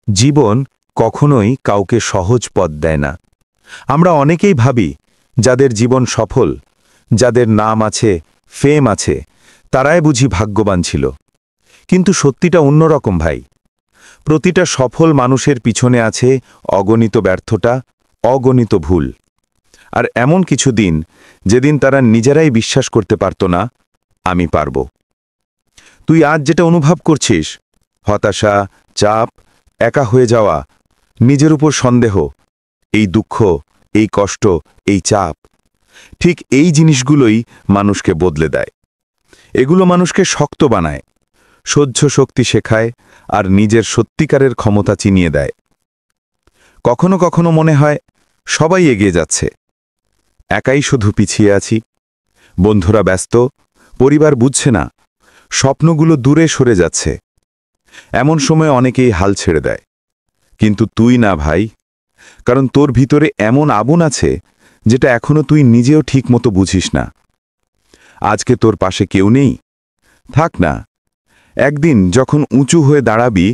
জীবন কখনোই কাউকে সহজ পথ দেয় না। আমরা অনেকেই ভাবি যাদের জীবন সফল, যাদের নাম আছে, ফেম আছে, তারাই বুঝি ভাগ্যবান ছিল। কিন্তু সত্যিটা অন্যরকম ভাই। প্রতিটা সফল মানুষের পিছনে আছে অগণিত ব্যর্থতা, অগণিত ভুল। আর এমন কিছু দিন যেদিন তারা নিজেরাই বিশ্বাস করতে পারত না আমি পারব। তুই আজ যেটা অনুভব করছিস, হতাশা, চাপ, একা হয়ে যাওয়া, নিজের উপর সন্দেহ, এই দুঃখ, এই কষ্ট, এই চাপ, ঠিক এই জিনিসগুলোই মানুষকে বদলে দেয়। এগুলো মানুষকে শক্ত বানায়, সহ্য শক্তি শেখায় আর নিজের সত্যিকারের ক্ষমতা চিনিয়ে দেয়। কখনো কখনো মনে হয় সবাই এগিয়ে যাচ্ছে, একাই শুধু পিছিয়ে আছি। বন্ধুরা ব্যস্ত, পরিবার বুঝছে না, স্বপ্নগুলো দূরে সরে যাচ্ছে। এমন সময় অনেকেই হাল ছেড়ে দেয়, কিন্তু তুই না ভাই, কারণ তোর ভিতরে এমন আগুন আছে যেটা এখনো তুই নিজেও ঠিকমতো বুঝিস না। আজকে তোর পাশে কেউ নেই, থাক না। একদিন যখন উঁচু হয়ে দাঁড়াবি,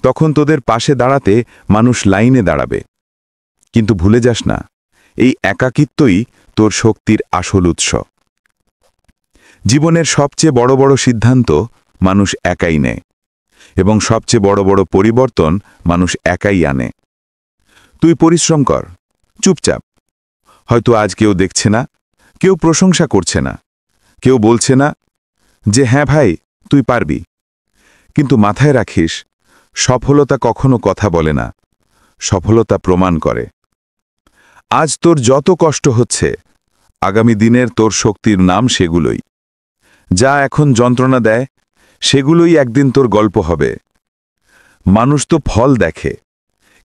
তখন তোদের পাশে দাঁড়াতে মানুষ লাইনে দাঁড়াবে। কিন্তু ভুলে যাস না, এই একাকিত্বই তোর শক্তির আসল উৎস। জীবনের সবচেয়ে বড় বড় সিদ্ধান্ত মানুষ একাই নেয়, এবং সবচেয়ে বড় বড় পরিবর্তন মানুষ একাই আনে। তুই পরিশ্রম কর, চুপচাপ। হয়তো আজ কেউ দেখছে না, কেউ প্রশংসা করছে না, কেউ বলছে না যে হ্যাঁ ভাই তুই পারবি। কিন্তু মাথায় রাখিস, সফলতা কখনো কথা বলে না, সফলতা প্রমাণ করে। আজ তোর যত কষ্ট হচ্ছে, আগামী দিনের তোর শক্তির নাম সেগুলোই। যা এখন যন্ত্রণা দেয়, সেগুলোই একদিন তোর গল্প হবে। মানুষ তো ফল দেখে,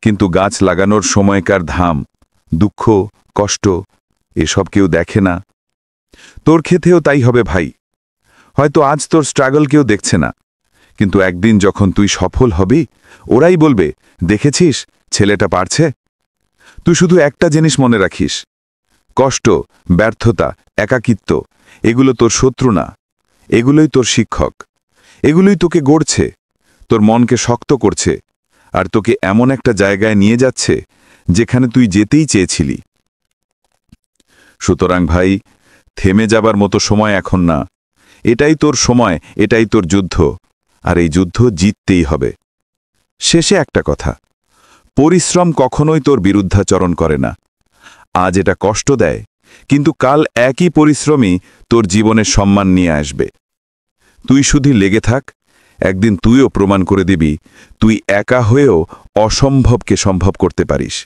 কিন্তু গাছ লাগানোর সময়কার ধাম, দুঃখ, কষ্ট, এসব কেউ দেখে না। তোর ক্ষেত্রেও তাই হবে ভাই। হয়তো আজ তোর স্ট্রাগল কেউ দেখছে না, কিন্তু একদিন যখন তুই সফল হবি, ওরাই বলবে দেখেছিস ছেলেটা পারছে। তুই শুধু একটা জিনিস মনে রাখিস, কষ্ট, ব্যর্থতা, একাকিত্ব, এগুলো তোর শত্রু না, এগুলোই তোর শিক্ষক। এগুলোই তোকে গড়ছে, তোর মনকে শক্ত করছে, আর তোকে এমন একটা জায়গায় নিয়ে যাচ্ছে যেখানে তুই যেতেই চেয়েছিলি। সুতরাং ভাই, থেমে যাবার মতো সময় এখন না। এটাই তোর সময়, এটাই তোর যুদ্ধ, আর এই যুদ্ধ জিততেই হবে। শেষে একটা কথা, পরিশ্রম কখনোই তোর বিরুদ্ধাচরণ করে না। আজ এটা কষ্ট দেয়, কিন্তু কাল একই পরিশ্রমই তোর জীবনের সম্মান নিয়ে আসবে। তুই শুধু লেগে থাক, একদিন তুইও প্রমাণ করে দিবি তুই একা হয়েও অসম্ভবকে সম্ভব করতে পারিস।